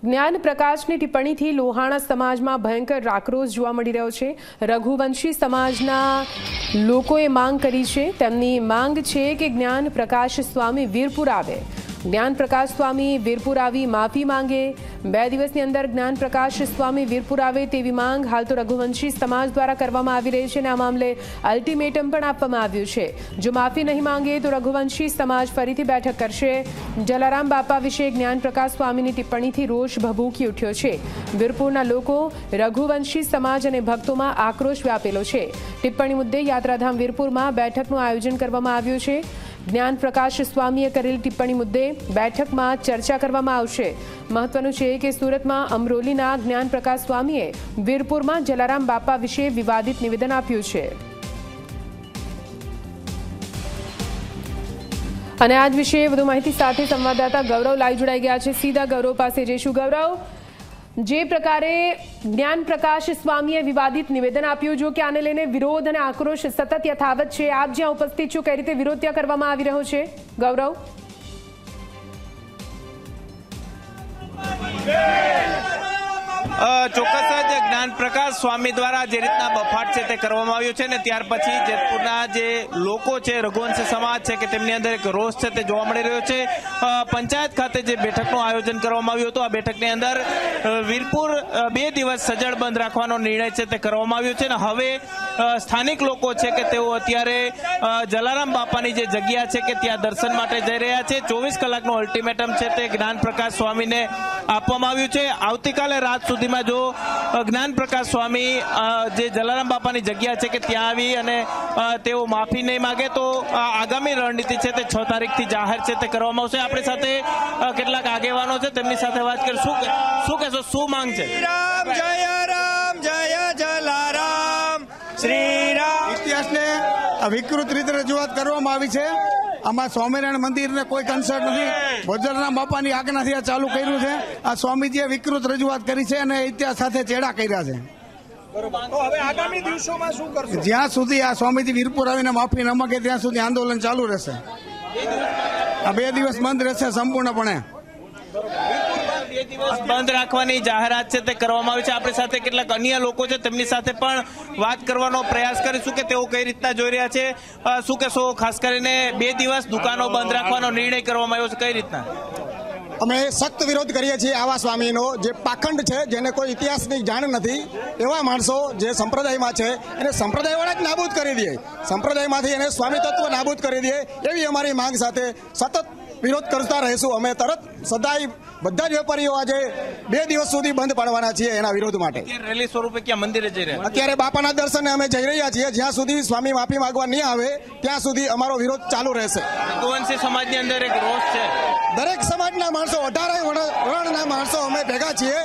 જ્ઞાન પ્રકાશની ટિપ્પણીથી લોહાણા સમાજમાં ભયંકર આક્રોશ જોવા મળી રહ્યો છે। રઘુવંશી સમાજના લોકોએ માંગ કરી છે। તેમની માંગ છે કે જ્ઞાન પ્રકાશ સ્વામી વીરપુર આવે। જ્ઞાન પ્રકાશ સ્વામી વીરપુર આવી માફી માંગે। 2 દિવસની અંદર જ્ઞાન પ્રકાશ સ્વામી વીરપુર આવે તેવી માંગ હાલ તો રઘુવંશી સમાજ દ્વારા કરવામાં આવી રહી છે અને આ મામલે અલ્ટિમેટમ પણ આપવામાં આવ્યું છે। જો માફી નહીં માંગે તો રઘુવંશી સમાજ ફરીથી બેઠક કરશે। જલારામ બાપા વિશે જ્ઞાન પ્રકાશ સ્વામીની ટિપ્પણીથી રોષ ભભૂકી ઉઠ્યો છે। વીરપુરના લોકો, રઘુવંશી સમાજ અને ભક્તોમાં આક્રોશ વ્યાપેલો છે। ટિપ્પણી મુદ્દે યાત્રાધામ વીરપુરમાં બેઠકનું આયોજન કરવામાં આવ્યું છે। જ્ઞાન પ્રકાશ સ્વામીએ કરેલી ટિપ્પણી મુદ્દે બેઠકમાં ચર્ચા કરવામાં આવશે। મહત્વનું છે કે સુરતમાં અમરોલીના જ્ઞાન પ્રકાશ સ્વામીએ વીરપુરમાં જલારામ બાપા વિશે વિવાદિત નિવેદન આપ્યું છે અને આજ વિશે વધુ માહિતી સાથે સંવાદદાતા ગૌરવ લાઈવ જોડાઈ ગયા છે। સીધા ગૌરવ પાસે જઈશું। ગૌરવ, જે પ્રકારે જ્ઞાન પ્રકાશ સ્વામીએ વિવાદિત નિવેદન આપ્યું, જો કે આને લઈને વિરોધ અને આક્રોશ સતત યથાવત છે, આપ જ્યાં ઉપસ્થિત છો કઈ રીતે વિરોધ ત્યાં કરવામાં આવી રહ્યો છે? ગૌરવ, ચોક્કસ જ જ્ઞાન પ્રકાશ સ્વામી દ્વારા જે રીતના બફાટ છે તે કરવામાં આવ્યો છે ને ત્યાર પછી જેતપુરના જે લોકો છે, રઘુવંશી સમાજ છે કે તેમની અંદર એક રોષ છે તે જોવા મળી રહ્યો છે। પંચાયત ખાતે જે બેઠકનું આયોજન કરવામાં આવ્યું હતું, આ બેઠકની અંદર વીરપુર 2 દિવસ સજ્જડ બંધ રાખવાનો નિર્ણય છે તે કરવામાં આવ્યો છે ને હવે સ્થાનિક લોકો છે કે તેઓ અત્યારે જલારામ બાપાની જે જગ્યા છે કે ત્યાં દર્શન માટે જઈ રહ્યા છે। 24 કલાકનું અલ્ટિમેટમ છે તે જ્ઞાન પ્રકાશ સ્વામીને આપવામાં આવ્યું છે। આવતીકાલે રાત સુધીમાં જો જ્ઞાન પ્રકાશ સ્વામી જે જલારામ બાપાની જગ્યા છે કે ત્યાં આવી અને તેઓ માફી નહીં માગે તો આગામી રણનીતિ છે તે 6 તારીખથી જાહેર છે તે કરવામાં આવશે। આપણી સાથે કેટલાક આગેવાનો છે, તેમની સાથે વાત કરીશું। શું કહેશો, શું માંગ છે? રામ જય જલારામ શ્રી રામ। ઇતિહાસને વિકૃત રીતે રજૂઆત કરવામાં આવી છે। આમાં સ્વામિનારાયણ મંદિરને કોઈ કન્સર્ટ નથી, ભોજરામ બાપાની આજ્ઞાથી આ ચાલુ કર્યું છે। આ સ્વામીજીએ વિકૃત રજૂઆત કરી છે અને ઇતિહાસ સાથે ચેડા કર્યા છે। હવે આગામી દિવસોમાં શું કરશો? જ્યાં સુધી આ સ્વામીજી વીરપુર આવીને માફી ન માંગે ત્યાં સુધી આંદોલન ચાલુ રહેશે। આ 2 દિવસ બંધ રહેશે સંપૂર્ણપણે। 2 દિવસ બંધ રાખવાની જાહેરાત છે તે કરવામાં આવી છે। આપણી સાથે કેટલાક અન્ય લોકો છે, તેમની સાથે પણ વાત કરવાનો પ્રયાસ કરીશું કે તેઓ કઈ રીતના જોઈ રહ્યા છે। શું કહેશો, ખાસ કરીને 2 દિવસ દુકાનો બંધ રાખવાનો નિર્ણય કરવામાં આવ્યો છે, કઈ રીતના? અમે સખ્ત વિરોધ કરીએ છીએ આવા સ્વામીનો જે પાખંડ છે, જેને કોઈ ઇતિહાસની જાણ નથી, એવા માણસો જે સંપ્રદાયમાં છે એને સંપ્રદાયવાળા જ નાબૂદ કરી દે, સંપ્રદાયમાંથી એને સ્વામી તત્વ નાબૂદ કરી દે, એવી અમારી માંગ સાથે સતત વિરોધ કરતા રહીશું। અમે તરત સદાય બધા જ વેપારીઓ આજે 2 દિવસ સુધી બંધ પાડવાના છીએ એના વિરોધ માટે। રેલી સ્વરૂપે ક્યાં મંદિરે જઈ રહ્યા? અત્યારે બાપાના દર્શને અમે જઈ રહ્યા છીએ। જ્યાં સુધી સ્વામી માફી માંગવા નહીં આવે ત્યાં સુધી અમારો વિરોધ ચાલુ રહેશે। રઘુવંશી સમાજની અંદર એક રોષ છે, દરેક સમાજના માણસો, 18 વર્ણના માણસો અમે ભેગા છીએ।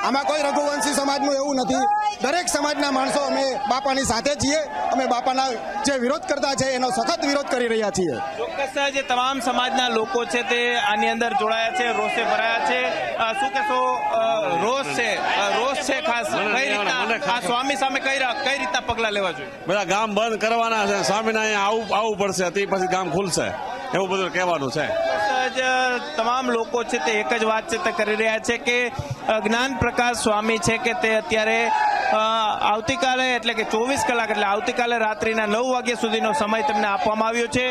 આમાં કોઈ રઘુવંશી સમાજનું એવું નથી, દરેક સમાજના માણસો અમે બાપાની સાથે છીએ। અમે બાપાના જે વિરોધ કરતા છે એનો સખત વિરોધ કરી રહ્યા છીએ। ચોક્કસ જે તમામ સમાજના લોકો છે તે આની અંદર જોડાયા છે, રોષે ભરાયા છે। શું કહેશો, રોષ છે ખાસ કઈ રીતના આ સ્વામી સામે કઈ રીતના પગલા લેવા જોઈએ? બધા ગામ બંધ કરવાના છે, સ્વામીને અહીંયા આવવું પડશે, તે પછી ગામ ખુલશે, એવું બધું કહેવાનું છે। તમામ લોકો છે તે એક જ વાત છે તે કરી રહ્યા છે કે જ્ઞાન પ્રકાશ સ્વામી છે કે તે અત્યારે આવતીકાલે એટલે કે 24 કલાક એટલે આવતીકાલે રાત્રિના 9 વાગ્યા સુધીનો સમય તેમને આપવામાં આવ્યો છે।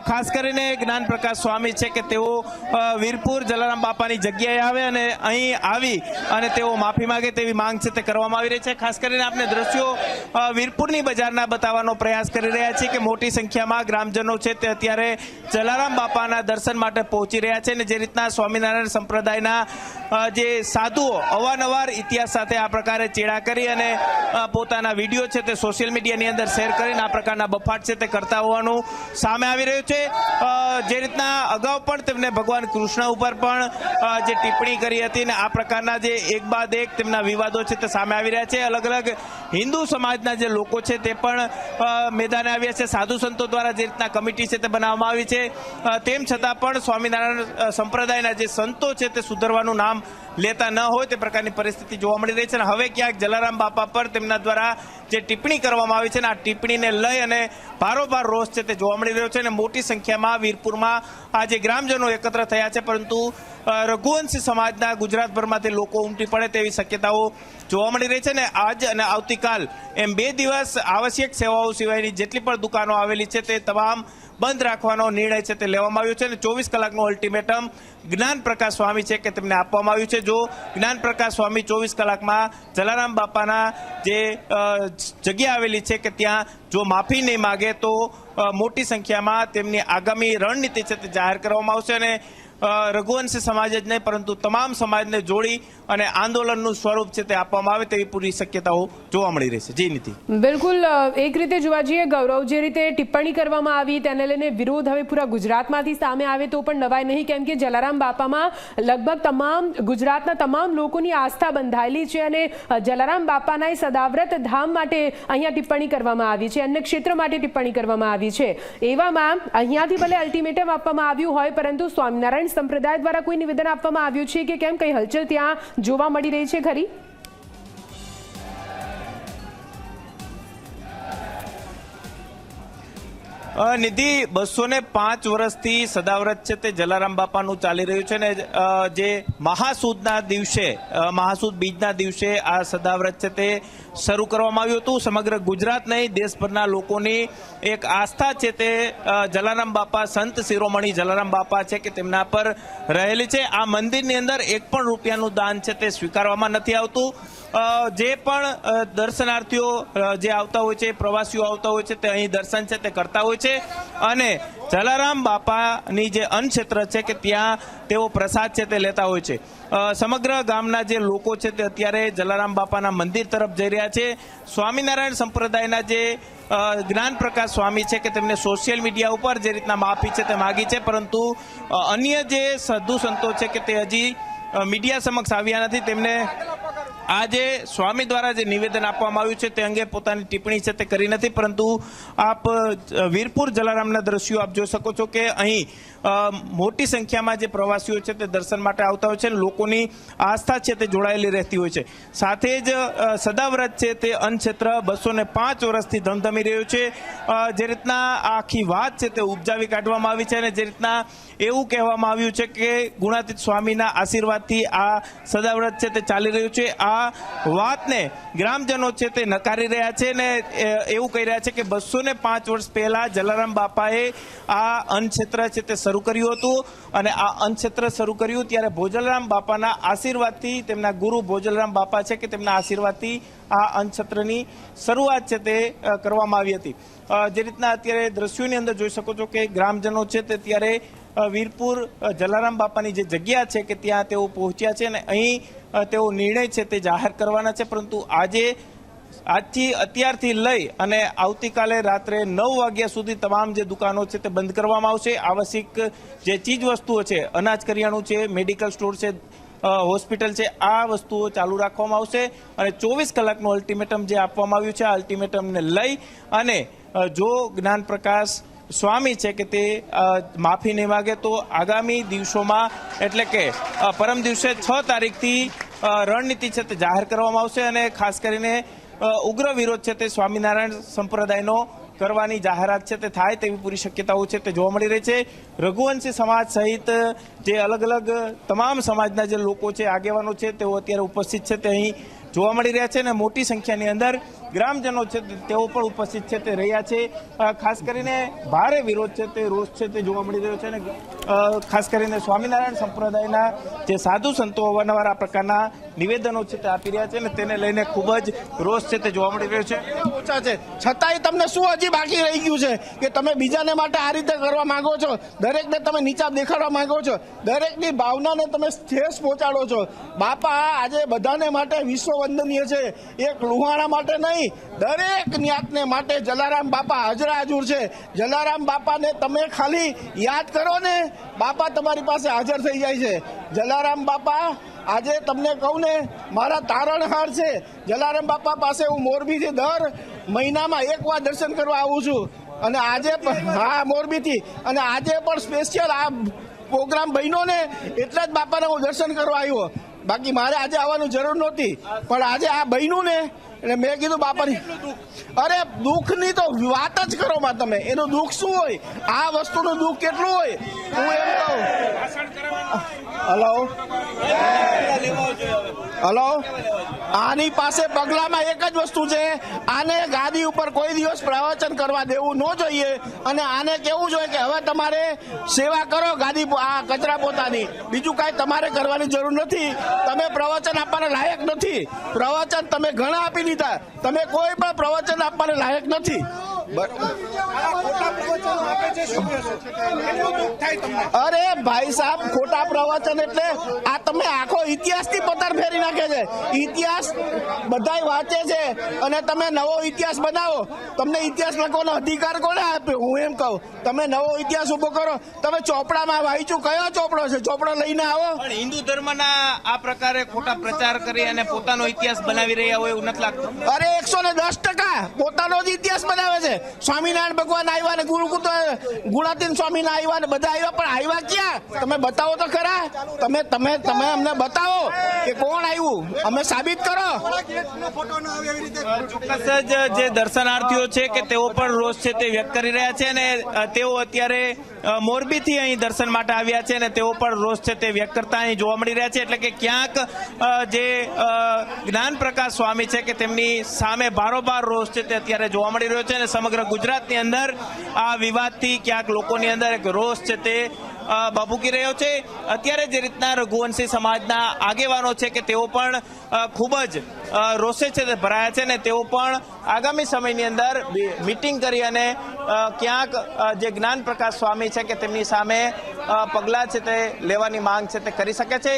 ખાસ કરીને જ્ઞાન પ્રકાશ સ્વામી છે કે તેઓ વીરપુર જલારામ બાપાની જગ્યાએ આવે અને અહીં આવી અને તેઓ માફી માંગે તેવી માંગ છે તે કરવામાં આવી રહી છે। ખાસ કરીને આપણે દ્રશ્યો વીરપુરની બજારના બતાવવાનો પ્રયાસ કરી રહ્યા છીએ કે મોટી સંખ્યામાં ગ્રામજનો છે તે અત્યારે જલારામ બાપાના દર્શન માટે પહોંચી રહ્યા છે અને જે રીતના સ્વામિનારાયણ સંપ્રદાયના જે સાધુઓ અવારનવાર ઇતિહાસ સાથે આ પ્રકારે ચેડા કરી અને પોતાના વિડીયો છે તે સોશિયલ મીડિયાની અંદર શેર કરીને આ પ્રકારના બફાટ છે તે કરતા હોવાનું સામે આવી રહ્યું છે। જે રીતના અગાઉ પણ તેમને ભગવાન કૃષ્ણ ઉપર પણ જે ટિપ્પણી કરી હતી ને આ પ્રકારના જે એક બાદ એક તેમના વિવાદો છે તે સામે આવી રહ્યા છે। અલગ અલગ હિન્દુ સમાજના જે લોકો છે તે પણ મેદાને આવ્યા છે। સાધુ સંતો દ્વારા જે રીતના કમિટી છે તે બનાવવામાં આવી છે, તેમ છતાં પણ સ્વામિનારાયણ સંપ્રદાયના જે સંતો છે તે સુધરવાનું નામ લેતા ન હોય તે પ્રકારની પરિસ્થિતિ જોવા મળી રહી છે. અને હવે ક્યાંક જલારામ બાપા પર તેમના દ્વારા જે ટિપ્પણી કરવામાં આવી છે ને આ ટિપ્પણીને લઈ અને ભારોભાર રોષ છે તે જોવા મળી રહ્યો છે. અને મોટી સંખ્યામાં વીરપુરમાં આજે ગ્રામજનો એકત્ર થયા છે, પરંતુ રઘુવંશી સમાજના ગુજરાતભરમાંથી લોકો ઉમટી પડે તેવી શક્યતાઓ જોવા મળી રહી છે. ને આજ અને આવતીકાલ એમ 2 દિવસ આવશ્યક સેવાઓ સિવાયની જેટલી પણ દુકાનો આવેલી છે તે તમામ બંધ રાખવાનો નિર્ણય છે તે લેવામાં આવ્યો છે. અને 24 કલાકનું અલ્ટિમેટમ જ્ઞાન પ્રકાશ સ્વામી છે કે તેમને આપવામાં આવ્યું છે. જો જ્ઞાન પ્રકાશ સ્વામી 24 કલાકમાં જલારામ બાપાના જે જગ્યા આવેલી છે કે ત્યાં જો માફી નહીં માગે તો મોટી સંખ્યામાં તેમની આગામી રણનીતિ છે તે જાહેર કરવામાં આવશે. અને રઘુવંશી સમાજ જ નહીં પરંતુ તમામ સમાજને જોડી અને આંદોલનનું સ્વરૂપ છે તે આપવામાં આવે તેવી પૂરી શક્યતાઓ જોવા મળી રહી છે. જી નીતિ, બિલકુલ એક રીતે જોવા જઈએ ગૌરવ, જે રીતે ટિપ્પણી કરવામાં આવી તેને લઈને વિરોધ હવે પૂરા ગુજરાતમાંથી સામે આવે તો પણ નવાય નહીં, કેમ કે જલારામ બાપામાં લગભગ તમામ ગુજરાતના તમામ લોકોની આસ્થા બંધાયેલી છે. અને જલારામ બાપાના એ સદાવ્રત ધામ માટે અહીંયા ટિપ્પણી કરવામાં આવી છે, અન્ય ક્ષેત્ર માટે ટિપ્પણી કરવામાં આવી છે. એવામાં અહીંયાથી ભલે અલ્ટિમેટમ આપવામાં આવ્યું હોય, પરંતુ સ્વામિનારાયણ સંપ્રદાય દ્વારા કોઈ નિવેદન આપવામાં આવ્યું છે કે કેમ? કઈ હલચલ ત્યાં જોવા મળી રહી છે ખરી? નિધિ, 205 વર્ષથી સદાવ્રત છે તે જલારામ બાપાનું ચાલી રહ્યું છે. ને જે મહાસુદના દિવસે, મહાસુદ બીજના દિવસે આ સદાવ્રત છે તે શરૂ કરવામાં આવ્યું હતું. સમગ્ર ગુજરાત નહીં, દેશભરના લોકોની એક આસ્થા છે તે જલારામ બાપા, સંત શિરોમણી જલારામ બાપા છે કે તેમના પર રહેલી છે. આ મંદિરની અંદર 1 પણ રૂપિયાનું દાન છે તે સ્વીકારવામાં નથી આવતું. જે પણ દર્શનાર્થીઓ જે આવતા હોય છે, પ્રવાસીઓ આવતા હોય છે, તે અહીં દર્શન છે તે કરતા હોય છે. અને જલારામ બાપાની જે અન્નક્ષેત્ર છે કે ત્યાં તેઓ પ્રસાદ છે તે લેતા હોય છે. સમગ્ર ગામના જે લોકો છે તે અત્યારે જલારામ બાપાના મંદિર તરફ જઈ રહ્યા છે. સ્વામિનારાયણ સંપ્રદાયના જે જ્ઞાન પ્રકાશ સ્વામી છે કે તેમને સોશિયલ મીડિયા ઉપર જે રીતના માફી છે તે માગી છે, પરંતુ અન્ય જે સાધુ સંતો છે કે તે હજી મીડિયા સમક્ષ આવ્યા નથી. તેમને આજે સ્વામી દ્વારા જે નિવેદન આપવામાં આવ્યું છે તે અંગે પોતાની ટિપ્પણી છે તે કરી નથી. પરંતુ આપ વીરપુર જલારામના દ્રશ્યો આપ જોઈ શકો છો કે અહીં મોટી સંખ્યામાં જે પ્રવાસીઓ છે તે દર્શન માટે આવતા હોય છે. લોકોની આસ્થા છે તે જોડાયેલી રહેતી હોય છે. સાથે જ સદાવ્રત છે તે અન્નક્ષેત્ર 205 વર્ષથી ધમધમી રહ્યું છે. જે રીતના આખી વાત છે તે ઉપજાવી કાઢવામાં આવી છે અને જે રીતના એવું કહેવામાં આવ્યું છે કે ગુણાતીત સ્વામીના આશીર્વાદથી આ સદાવ્રત છે તે ચાલી રહ્યું છે. આ વાતને ગ્રામજનો છે તે નકારી રહ્યા છે ને એવું કહી રહ્યા છે કે 205 વર્ષ પહેલા જલારામ બાપાએ આ અન્નક્ષેત્ર છે તે શરૂ કર્યું હતું. અને આ અન્નક્ષેત્ર શરૂ કર્યું ત્યારે ભોજલરામ બાપાના આશીર્વાદથી, તેમના ગુરુ ભોજલરામ બાપા છે કે તેમના આશીર્વાદથી આ અન્નક્ષેત્રની શરૂઆત છે તે કરવામાં આવી હતી. જે રીતના અત્યારે દ્રશ્યોની અંદર જોઈ શકો છો કે ગ્રામજનો છે તે ત્યારે વીરપુર જલારામ બાપાની જે જગ્યા છે કે ત્યાં તેઓ પહોંચ્યા છે અને અહીં તેઓ નિર્ણય છે તે જાહેર કરવાના છે. પરંતુ આજથી અત્યારથી લઈ અને આવતીકાલે રાત્રે 9 વાગ્યા સુધી તમામ જે દુકાનો છે તે બંધ કરવામાં આવશે. આવશ્યક જે ચીજ વસ્તુઓ છે, અનાજ કરિયાણું છે, મેડિકલ સ્ટોર છે, હોસ્પિટલ છે, આ વસ્તુઓ ચાલુ રાખવામાં આવશે. અને 24 કલાકનું અલ્ટિમેટમ જે આપવામાં આવ્યું છે આ અલ્ટિમેટમને લઈ અને જો જ્ઞાન પ્રકાશ સ્વામી છે કે તે માફી નહીં માગે તો આગામી દિવસોમાં એટલે કે પરમ દિવસે 6 તારીખથી રણનીતિ છે તે જાહેર કરવામાં આવશે. અને ખાસ કરીને ઉગ્ર વિરોધ છે તે સ્વામિનારાયણ સંપ્રદાયનો કરવાની જાહેરાત છે તે થાય તેવી પૂરી શક્યતાઓ છે તે જોવા મળી રહી છે. રઘુવંશી સમાજ સહિત જે અલગ અલગ તમામ સમાજના જે લોકો છે, આગેવાનો છે, તેઓ અત્યારે ઉપસ્થિત છે તે અહીં જોવા મળી રહ્યા છે. અને મોટી સંખ્યાની અંદર ગ્રામજનો છે તેઓ પણ ઉપસ્થિત છે તે રહ્યા છે. ખાસ કરીને ભારે વિરોધ છે તે રોષ છે તે જોવા મળી રહ્યો છે. અને ખાસ કરીને સ્વામિનારાયણ સંપ્રદાયના જે સાધુ સંતો અવારનવાર આ પ્રકારના નિવેદનો છે તે આપી રહ્યા છે અને તેને લઈને ખૂબ જ રોષ છે તે જોવા મળી રહ્યો છે. ઓછા છે છતાંય તમને શું હજી બાકી રહી ગયું છે કે તમે બીજાને માટે આ રીતે કરવા માંગો છો? દરેકને તમે નીચા દેખાડવા માંગો છો, દરેકની ભાવનાને તમે ઠેસ પહોંચાડો છો. બાપા આજે બધાને માટે વિશ્વ વંદનીય છે. એક લુહાણા માટે નહીં, દરેક જ્ઞાતને માટે જલારામ બાપા હાજરા હાજર છે. જલારામ બાપાને તમે ખાલી યાદ કરો ને, બાપા તમારી પાસે હાજર થઈ જાય છે. જલારામ બાપા આજે તમને કહું ને, મારા તારણહાર છે. જલારામ બાપા પાસે હું મોરબીથી દર મહિનામાં 1 વાર દર્શન કરવા આવું છું. અને આજે હા, મોરબીથી. અને આજે પણ સ્પેશિયલ આ પ્રોગ્રામ બન્યો ને એટલે જ બાપાને હું દર્શન કરવા આવ્યો. બાકી મારે આજે આવવાની જરૂર નહોતી, પણ આજે આ બન્યું ને એટલે મેં કીધું બાપાની અરે દુઃખની તો વાત જ કરો માં તમે. એનું દુઃખ શું હોય, આ વસ્તુનું દુઃખ કેટલું હોય હું એમ કહું. હલો આની પાસે પગલામાં એક જ વસ્તુ છે, આને ગાદી ઉપર કોઈ દિવસ પ્રવચન કરવા દેવું ન જોઈએ અને આને કેવું જોઈએ કે હવે તમારે સેવા કરો ગાદી આ કચરા પોતાની, બીજું કાંઈ તમારે કરવાની જરૂર નથી. તમે પ્રવચન આપવાના લાયક નથી. પ્રવચન તમે ઘણા આપી દીધા, તમે કોઈ પણ પ્રવચન આપવાના લાયક નથી. અરે ભાઈ સાહેબ ખોટા પ્રવચન એટલે આ તમે આખો ઇતિહાસ થી પથ્થર ફેરી નાખે છે. ઇતિહાસ બધાય વાંચે છે અને તમે નવો ઇતિહાસ બનાવો. તમને ઇતિહાસ લખવાનો અધિકાર કોને આપ્યો હું એમ કહું. તમે નવો ઇતિહાસ ઉભો કરો. તમે ચોપડામાં વાંચ્યું, કયો ચોપડો છે? ચોપડો લઈને આવો. પણ હિન્દુ ધર્મના આ પ્રકારે ખોટા પ્રચાર કરી અને પોતાનો ઇતિહાસ બનાવી રહ્યા હોય એવું નથી લાગતું? અરે 110% પોતાનો જ ઇતિહાસ બનાવે છે. સ્વામિનારાયણ ભગવાન આવ્યા ને ગુણાતીન સ્વામી આવ્યા ને બધા આવ્યા, પણ આવ્યા ક્યાં? તમે બતાવો તો ખરા. તમે તમે તમે અમને બતાવો કે કોણ આવ્યું, અમે સાબિત કરો. ચોક્કસ જ જે દર્શનાર્થીઓ છે કે તેઓ પણ રોષ છે તે વ્યક્ત કરી રહ્યા છે અને તેઓ અત્યારે મોરબીથી અહીં દર્શન માટે આવ્યા છે અને તેઓ પણ રોષ છે તે વ્યક્ત કરતા અહીં જોવા મળી રહ્યા છે. એટલે કે ક્યાંક જે જ્ઞાન પ્રકાશ સ્વામી છે કે તેમની સામે બારોબાર રોષ છે તે અત્યારે જોવા મળી રહ્યો છે અને સમગ્ર ગુજરાતની અંદર આ વિવાદથી ક્યાંક લોકોની અંદર એક રોષ છે તે ભભૂકી રહ્યો છે. અત્યારે જે રીતના રઘુવંશી સમાજના આગેવાનો છે કે તેઓ પણ ખૂબ જ રોષે છે તે ભરાયા છે ને તેઓ પણ આગામી સમયની અંદર મિટિંગ કરી અને ક્યાંક જે જ્ઞાન પ્રકાશ સ્વામી છે કે તેમની સામે પગલાં છે તે લેવાની માંગ છે તે કરી શકે છે.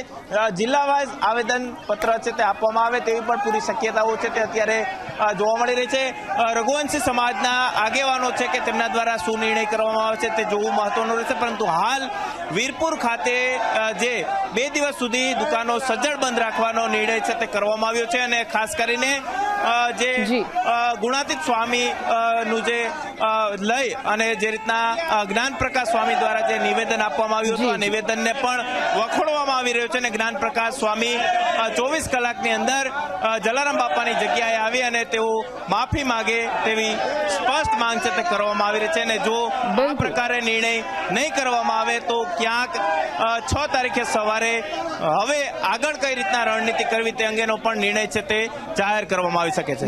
જિલ્લા વાઇઝ આવેદન પત્ર છે તે આપવામાં આવે તેવી પણ પૂરી શક્યતાઓ છે તે અત્યારે જોવા મળી રહી છે. રઘુવંશી સમાજના આગેવાનો છે કે તેમના દ્વારા શું નિર્ણય કરવામાં આવે છે તે જોવું મહત્વનું રહેશે. પરંતુ હાલ વીરપુર ખાતે જે 2 દિવસ સુધી દુકાનો સજ્જડ બંધ રાખવાનો નિર્ણય છે તે કરવામાં આવ્યો છે અને ખાસ કરીને જે ગુણાતીત સ્વામી નું જે લઈ અને જે રીતના જ્ઞાન પ્રકાશ સ્વામી દ્વારા જે નિવેદન આપવામાં આવ્યું હતું આ નિવેદનને પણ વખોડવામાં આવી રહ્યું છે અને જ્ઞાન પ્રકાશ સ્વામી 24 કલાકની અંદર જલારામ બાપાની જગ્યાએ આવી અને તેઓ માફી માંગે તેવી સ્પષ્ટ માંગ છે તે કરવામાં આવી રહી છે અને જો આ પ્રકારે નિર્ણય નહીં કરવામાં આવે તો ક્યાંક 6 તારીખે સવારે હવે આગળ કઈ રીતના રણનીતિ કરવી તે અંગેનો પણ નિર્ણય છે તે જાહેર કરવામાં આવી શકે છે.